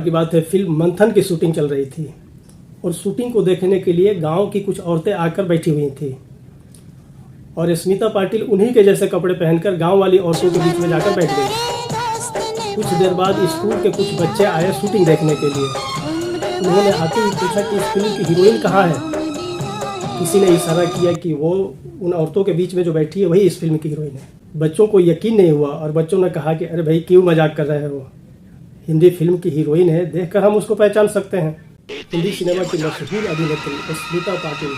की बात है, फिल्म मंथन की शूटिंग चल रही थी और शूटिंग को देखने के लिए गांव की कुछ औरतें आकर बैठी हुई थी और स्मिता पाटिल उन्हीं के जैसे कपड़े पहनकर गांव वाली औरतों के बीच में जाकर बैठ गई। कुछ देर बाद स्कूल के कुछ बच्चे आए शूटिंग देखने के लिए। उन्होंने आते ही पूछा कि इस फिल्म की हीरोइन कहाँ है। किसी ने इशारा किया कि वो उन औरतों के बीच में जो बैठी है वही इस फिल्म की हीरोइन है। बच्चों को यकीन नहीं हुआ और बच्चों ने कहा कि अरे भाई क्यों मजाक कर रहे हो, हिंदी फिल्म की हीरोइन है, देखकर हम उसको पहचान सकते हैं। हिंदी सिनेमा की मशहूर अभिनेत्री स्मिता पाटिल,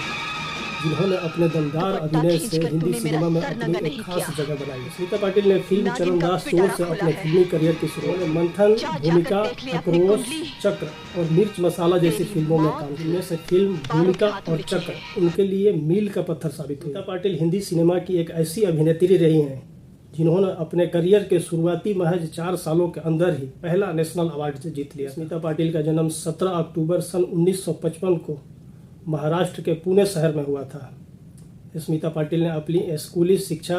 जिन्होंने अपने दमदार अभिनय से हिंदी सिनेमा में अपनी एक खास जगह बनाई। स्मिता पाटिल ने फिल्म चरणदास चोर से अपने फिल्मी करियर की शुरुआत। मंथन, भूमिका, आक्रोश, चक्र और मिर्च मसाला जैसी फिल्मों में काम किया। से फिल्म भूमिका और चक्र उनके लिए मील का पत्थर साबित हुई। स्मिता पाटिल हिंदी सिनेमा की एक ऐसी अभिनेत्री रही हैं जिन्होंने अपने करियर के शुरुआती महज 4 सालों के अंदर ही पहला नेशनल अवार्ड जीत लिया। स्मिता पाटिल का जन्म 17 अक्टूबर सन 1955 को महाराष्ट्र के पुणे शहर में हुआ था। स्मिता पाटिल ने अपनी स्कूली शिक्षा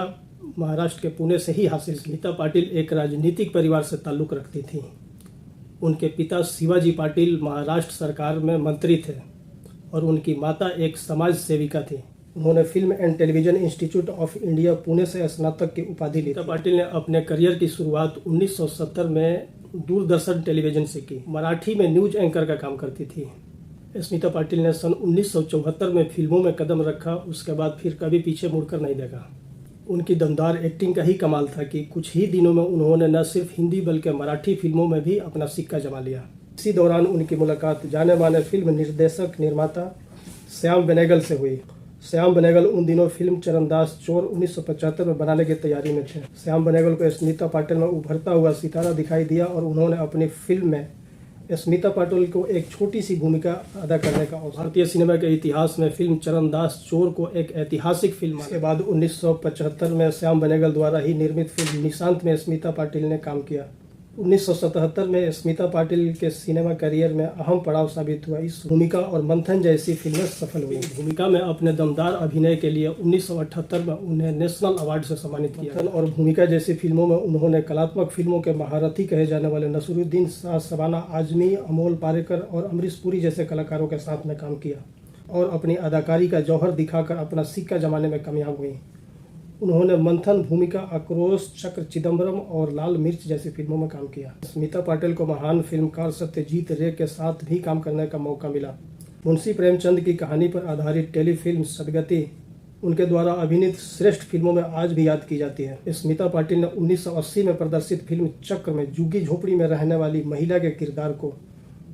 महाराष्ट्र के पुणे से ही हासिल की। स्मिता पाटिल एक राजनीतिक परिवार से ताल्लुक़ रखती थी। उनके पिता शिवाजी पाटिल महाराष्ट्र सरकार में मंत्री थे और उनकी माता एक समाज सेविका थी। उन्होंने film and television institute of India Pune से स्नातक की उपाधि ली। स्मिता पाटिल ने अपने करियर की शुरुआत 1970 में दूरदर्शन टेलीविजन से की। मराठी में न्यूज एंकर का काम करती थी। स्मिता पाटिल ने सन 1974 में फिल्मों में कदम रखा, उसके बाद फिर कभी पीछे मुड़कर नहीं देखा। उनकी दमदार एक्टिंग का ही कमाल था कि कुछ ही दिनों में उन्होंने न सिर्फ हिंदी बल्कि मराठी फिल्मों में भी अपना सिक्का जमा लिया। इसी दौरान उनकी मुलाकात जाने माने फिल्म निर्देशक निर्माता श्याम बेनेगल से हुई। श्याम बेनेगल उन दिनों फिल्म चरणदास चोर 1975 में बनाने की तैयारी में थे। श्याम बेनेगल को स्मिता पाटिल में उभरता हुआ सितारा दिखाई दिया और उन्होंने अपनी फिल्म में स्मिता पाटिल को एक छोटी सी भूमिका अदा करने का अवसर। भारतीय सिनेमा के इतिहास में फिल्म चरणदास चोर को एक ऐतिहासिक फिल्म। इसके बाद 1975 में श्याम बेनेगल द्वारा ही निर्मित फिल्म निशांत में स्मिता पाटिल ने काम किया। 1977 में स्मिता पाटिल के सिनेमा करियर में अहम पड़ाव साबित हुआ। इस भूमिका और मंथन जैसी फिल्में सफल हुई। भूमिका में अपने दमदार अभिनय के लिए 1978 में उन्हें नेशनल अवार्ड से सम्मानित किया। मंथन और भूमिका जैसी फिल्मों में उन्होंने कलात्मक फिल्मों के महारथी कहे जाने वाले नसरुद्दीन शाह, शबाना आजमी, अमोल पालेकर और अमरीश पुरी जैसे कलाकारों के साथ में काम किया और अपनी अदाकारी का जौहर दिखाकर अपना सिक्का जमाने में कामयाब हुई। उन्होंने मंथन, भूमिका, आक्रोश, चक्र, चिदम्बरम और लाल मिर्च जैसी फिल्मों में काम किया। स्मिता पाटिल को महान फिल्मकार सत्यजीत रे के साथ भी काम करने का मौका मिला। मुंशी प्रेमचंद की कहानी पर आधारित टेलीफिल्म सदगति उनके द्वारा अभिनीत श्रेष्ठ फिल्मों में आज भी याद की जाती है। स्मिता पाटिल ने 1980 में प्रदर्शित फिल्म चक्र में झुग्गी झोपड़ी में रहने वाली महिला के किरदार को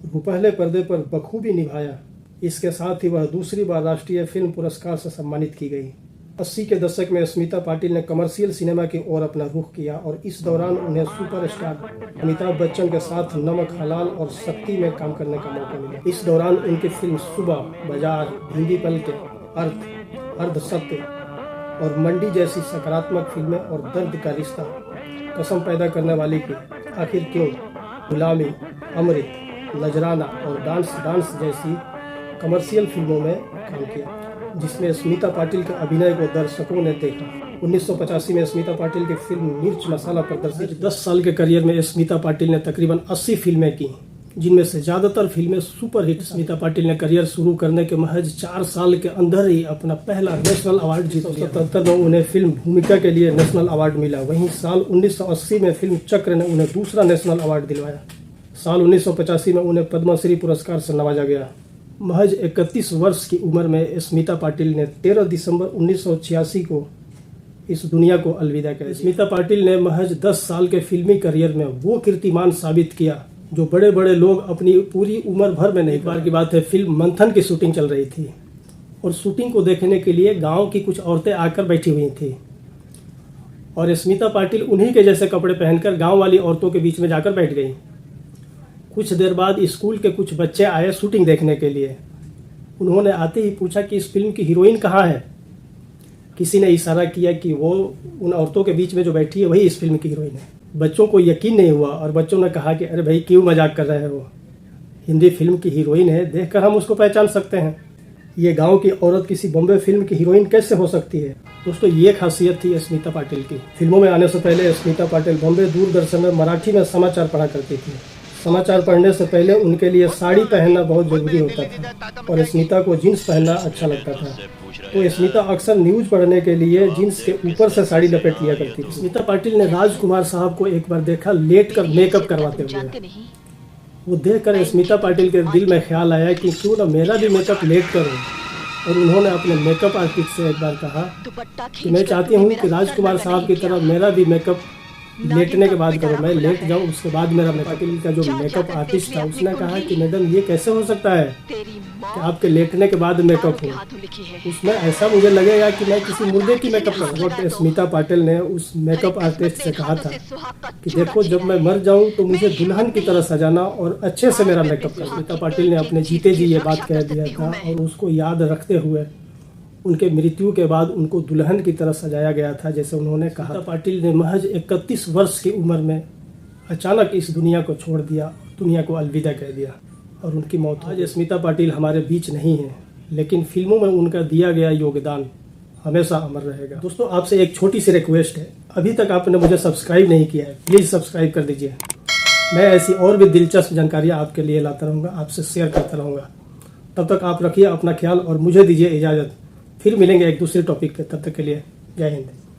रुपहले पर्दे पर बखूबी निभाया। इसके साथ ही वह दूसरी बार राष्ट्रीय फिल्म पुरस्कार से सम्मानित की गई। 80 के दशक में स्मिता पाटिल ने कमर्शियल सिनेमा की ओर अपना रुख किया और इस दौरान उन्हें सुपरस्टार अमिताभ बच्चन के साथ नमक हलाल और शक्ति में काम करने का मौका मिला। इस दौरान उनकी फिल्म सुबह, बाजार, भीगी पलके, अर्थ, अर्ध सत्य और मंडी जैसी सकारात्मक फिल्में और दर्द का रिश्ता, कसम पैदा करने वाली की, आखिर क्यों, गुलामी, अमृत, नजराना और डांस जैसी कमर्शियल फिल्मों में काम किया, जिसमें स्मिता पाटिल के अभिनय को दर्शकों ने देखा। 1985 में स्मिता पाटिल की फिल्म मिर्च मसाला प्रदर्शित। 10 साल के करियर में स्मिता पाटिल ने तकरीबन 80 फिल्में की, जिनमें से ज़्यादातर फिल्में सुपरहिट। स्मिता पाटिल ने करियर शुरू करने के महज 4 साल के अंदर ही अपना पहला नेशनल अवार्ड जीत लिया। 1977 में उन्हें फिल्म भूमिका के लिए नेशनल अवार्ड मिला। वहीं साल 1980 में फिल्म चक्र ने उन्हें दूसरा नेशनल अवार्ड दिलवाया। साल 1985 में उन्हें पद्मश्री पुरस्कार से नवाजा गया। महज 31 वर्ष की उम्र में स्मिता पाटिल ने 13 दिसंबर 1986 को इस दुनिया को अलविदा कह दिया। स्मिता पाटिल ने महज 10 साल के फिल्मी करियर में वो कीर्तिमान साबित किया जो बड़े बड़े लोग अपनी पूरी उम्र भर में नहीं। एक बार की बात है, फिल्म मंथन की शूटिंग चल रही थी और शूटिंग को देखने के लिए गांव की कुछ औरतें आकर बैठी हुई थी और स्मिता पाटिल उन्हीं के जैसे कपड़े पहनकर गाँव वाली औरतों के बीच में जाकर बैठ गई। कुछ देर बाद स्कूल के कुछ बच्चे आए शूटिंग देखने के लिए। उन्होंने आते ही पूछा कि इस फिल्म की हीरोइन कहाँ है। किसी ने इशारा किया कि वो उन औरतों के बीच में जो बैठी है वही इस फिल्म की हीरोइन है। बच्चों को यकीन नहीं हुआ और बच्चों ने कहा कि अरे भाई क्यों मजाक कर रहे हो, हिंदी फिल्म की हीरोइन है, देखकर हम उसको पहचान सकते हैं। ये गांव की औरत किसी बॉम्बे फिल्म की हीरोइन कैसे हो सकती है। दोस्तों, ये खासियत थी स्मिता पाटिल की। फिल्मों में आने से पहले स्मिता पाटिल बॉम्बे दूरदर्शन में मराठी में समाचार पढ़ा करती थी। समाचार पढ़ने से पहले उनके लिए साड़ी पहनना बहुत जरूरी होता था और स्मिता को जीन्स पहनना अच्छा लगता था। तो स्मिता अक्सर न्यूज पढ़ने के लिए जीन्स के ऊपर से साड़ी लपेट लिया करती थी। स्मिता पाटिल ने राजकुमार साहब को एक बार देखा लेट कर मेकअप करवाते हुए। वो देखकर स्मिता पाटिल के दिल में ख्याल आया कि क्यों ना मेरा भी मेकअप लेट करूं, और उन्होंने अपने मेकअप आर्टिस्ट से एक बार कहा कि मैं चाहती हूँ कि राजकुमार साहब की तरह मेरा भी मेकअप लेटने के बाद करो, मैं लेट जाऊँ उसके बाद मेरा मेकअप। का जो मेकअप आर्टिस्ट था उसने कहा कि मैडम ये कैसे हो सकता है कि आपके लेटने के बाद मेकअप हो, उसमें ऐसा मुझे लगेगा कि मैं किसी मुर्दे की मेकअप कर रहा हूँ। स्मिता पाटिल ने उस मेकअप आर्टिस्ट से कहा था कि देखो जब मैं मर जाऊँ तो मुझे दुल्हन की तरह सजाना और अच्छे से मेरा मेकअप कर। स्मिता पाटिल ने अपने जीते जी ये बात कह दिया था और उसको याद रखते हुए उनके मृत्यु के बाद उनको दुल्हन की तरह सजाया गया था जैसे उन्होंने कहा। स्मिता पाटिल ने महज 31 वर्ष की उम्र में अचानक इस दुनिया को छोड़ दिया, दुनिया को अलविदा कह दिया और उनकी मौत। आज स्मिता पाटिल हमारे बीच नहीं है, लेकिन फिल्मों में उनका दिया गया योगदान हमेशा अमर रहेगा। दोस्तों आपसे एक छोटी सी रिक्वेस्ट है, अभी तक आपने मुझे सब्सक्राइब नहीं किया है, प्लीज़ सब्सक्राइब कर दीजिए। मैं ऐसी और भी दिलचस्प जानकारियाँ आपके लिए लाता रहूँगा, आपसे शेयर करता रहूँगा। तब तक आप रखिए अपना ख्याल और मुझे दीजिए इजाज़त। फिर मिलेंगे एक दूसरे टॉपिक पे, तब तक के लिए जय हिंद।